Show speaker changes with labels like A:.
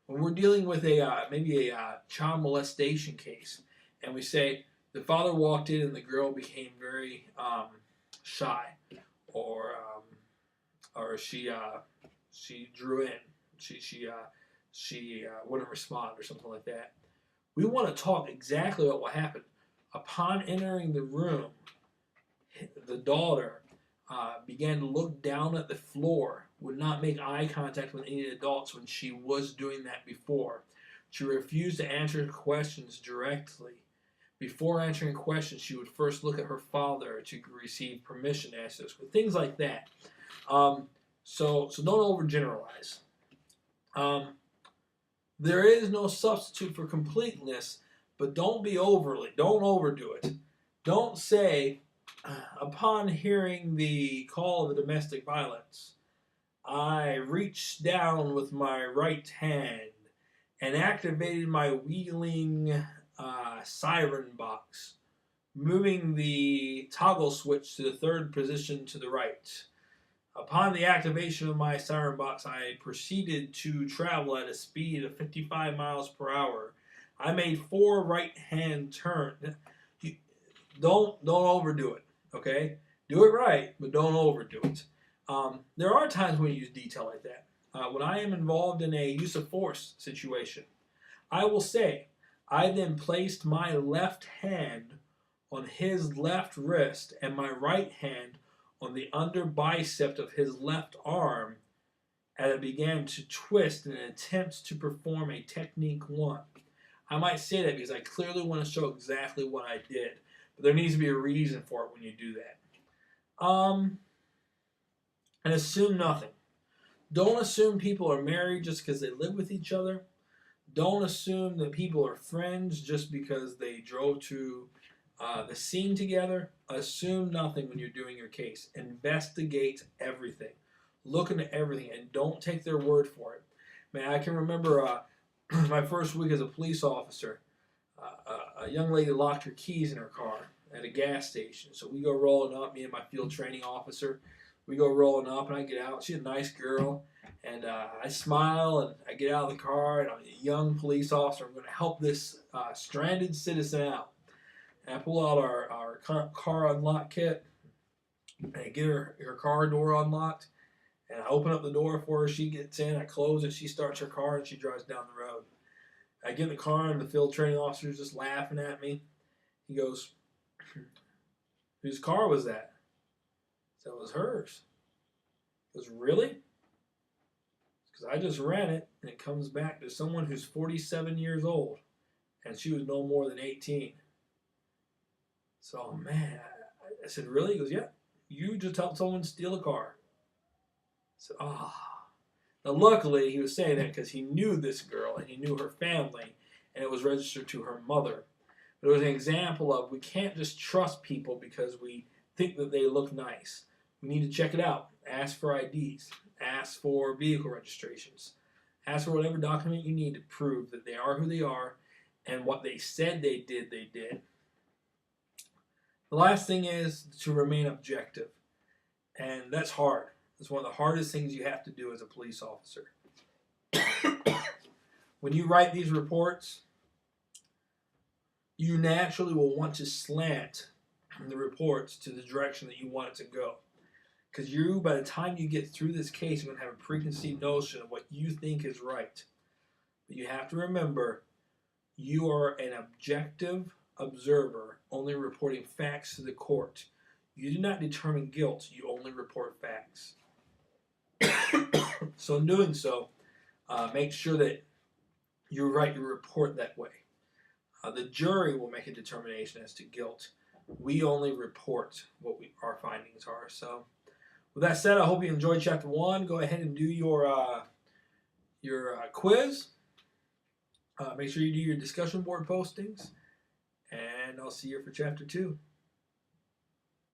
A: when we're dealing with maybe a child molestation case, and we say the father walked in and the girl became very shy, or she drew in, she wouldn't respond or something like that. We want to talk exactly about what happened. Upon entering the room, the daughter began to look down at the floor, would not make eye contact with any adults when she was doing that before. She refused to answer questions directly. Before answering questions, she would first look at her father to receive permission to ask those questions. Things like that. So don't overgeneralize. There is no substitute for completeness, but don't overdo it. Don't say, upon hearing the call of the domestic violence, I reached down with my right hand and activated my wheeling siren box, moving the toggle switch to the third position to the right. Upon the activation of my siren box, I proceeded to travel at a speed of 55 miles per hour. I made 4 right-hand turns. Don't overdo it, okay? Do it right, but don't overdo it. There are times when you use detail like that. When I am involved in a use of force situation, I will say, I then placed my left hand on his left wrist and my right hand on the under bicep of his left arm, and I began to twist in an attempt to perform a technique 1. I might say that because I clearly want to show exactly what I did, but there needs to be a reason for it when you do that. And assume nothing. Don't assume people are married just because they live with each other. Don't assume that people are friends just because they drove to the scene together. Assume nothing when you're doing your case. Investigate everything. Look into everything and don't take their word for it. Man, I can remember my first week as a police officer. A young lady locked her keys in her car at a gas station. So we go rolling up, me and my field training officer. We go rolling up and I get out. She's a nice girl. And I smile and I get out of the car and I'm a young police officer. I'm going to help this stranded citizen out. And I pull out our car unlock kit and I get her car door unlocked. And I open up the door for her. She gets in. I close it. She starts her car and she drives down the road. I get in the car and the field training officer's just laughing at me. He goes, "Whose car was that?" I said, "It was hers." He goes, "Really?" Because I just ran it, and it comes back to someone who's 47 years old, and she was no more than 18. So, man, I said, "Really?" He goes, "Yeah, you just helped someone steal a car." I said, "Ah." Now, luckily, he was saying that because he knew this girl, and he knew her family, and it was registered to her mother. But it was an example of we can't just trust people because we think that they look nice. We need to check it out. Ask for IDs. Ask for vehicle registrations. Ask for whatever document you need to prove that they are who they are and what they said they did, they did. The last thing is to remain objective. And that's hard. It's one of the hardest things you have to do as a police officer. When you write these reports, you naturally will want to slant the reports to the direction that you want it to go. Because by the time you get through this case, you're going to have a preconceived notion of what you think is right. But you have to remember, you are an objective observer, only reporting facts to the court. You do not determine guilt, you only report facts. So in doing so, make sure that you write your report that way. The jury will make a determination as to guilt. We only report what our findings are. So, with that said, I hope you enjoyed Chapter 1. Go ahead and do your quiz. Make sure you do your discussion board postings. And I'll see you for Chapter 2.